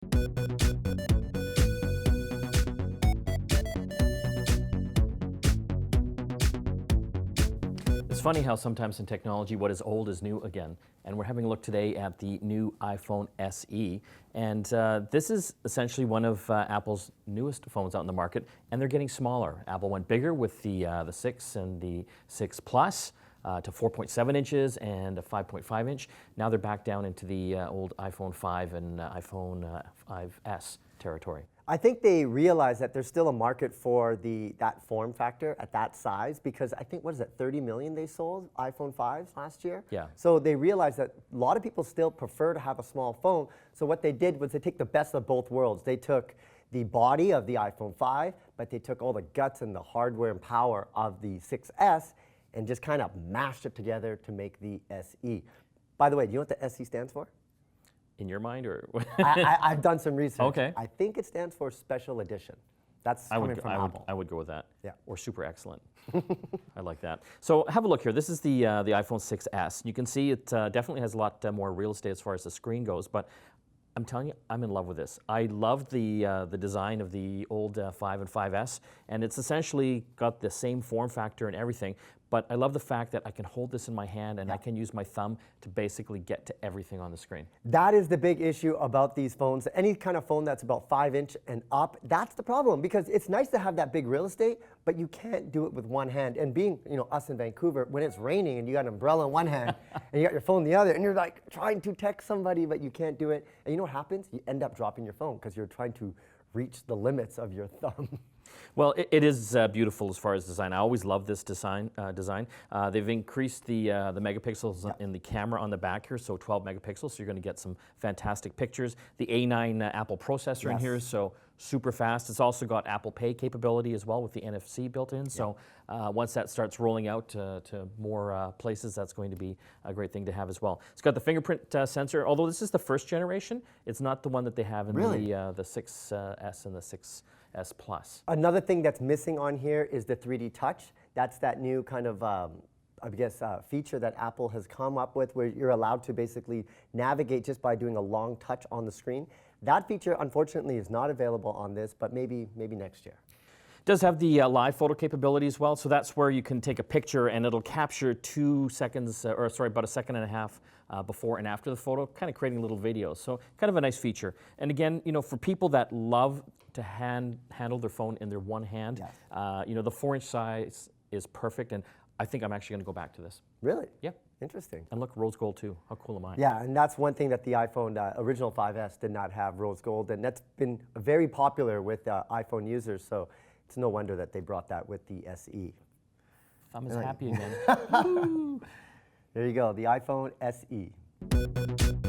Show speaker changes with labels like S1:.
S1: It's funny how sometimes in technology what is old is new again, and we're having a look today at the new iPhone SE, and this is essentially one of Apple's newest phones out in the market, and they're getting smaller. Apple went bigger with the 6 and the 6 Plus to 4.7 inches and a 5.5 inch. Now they're back down into the old iPhone 5 and iPhone 5S territory.
S2: I think they realize that there's still a market for that form factor at that size, because I think, what is it, 30 million they sold iPhone 5s last year?
S1: Yeah.
S2: So they realized that a lot of people still prefer to have a small phone. So what they did was they take the best of both worlds. They took the body of the iPhone 5, but they took all the guts and the hardware and power of the 6S and just kind of mashed it together to make the SE. By the way, do you know what the SE stands for?
S1: In your mind, or?
S2: I've done some research.
S1: Okay.
S2: I think it stands for Special Edition. That's coming from Apple.
S1: I would go with that.
S2: Yeah.
S1: Or super excellent. I like that. So have a look here. This is the iPhone 6S. You can see it definitely has a lot more real estate as far as the screen goes, but I'm telling you, I'm in love with this. I love the design of the old 5 and 5S, and it's essentially got the same form factor and everything, but I love the fact that I can hold this in my hand and I can use my thumb to basically get to everything on the screen.
S2: That is the big issue about these phones. Any kind of phone that's about 5 inch and up, that's the problem, because it's nice to have that big real estate, but you can't do it with one hand. And being, us in Vancouver, when it's raining and you got an umbrella in one hand and you got your phone in the other, and you're like trying to text somebody, but you can't do it. And you know what happens? You end up dropping your phone because you're trying to reach the limits of your thumb.
S1: Well, it is beautiful as far as design. I always love this design. They've increased the megapixels in the camera on the back here, so 12 megapixels, so you're going to get some fantastic pictures. The A9 Apple processor in here, so super fast. It's also got Apple Pay capability as well with the NFC built in, so once that starts rolling out to more places, that's going to be a great thing to have as well. It's got the fingerprint sensor, although this is the first generation. It's not the one that they have in the 6S and the 6S Plus.
S2: Another thing that's missing on here is the 3D touch. That's that new kind of, feature that Apple has come up with, where you're allowed to basically navigate just by doing a long touch on the screen. That feature, unfortunately, is not available on this, but maybe next year.
S1: It does have the live photo capability as well, so that's where you can take a picture and it'll capture 2 seconds, about a second and a half before and after the photo, kind of creating little videos. So kind of a nice feature. And again, for people that love to handle their phone in their one hand, the 4-inch size is perfect, and I think I'm actually going to go back to this.
S2: Really?
S1: Yeah.
S2: Interesting.
S1: And look, rose gold too. How cool am I?
S2: Yeah, and that's one thing that the iPhone original 5S did not have, rose gold, and that's been very popular with iPhone users, so it's no wonder that they brought that with the SE.
S1: Thumb is happy again.
S2: There you go, the iPhone SE.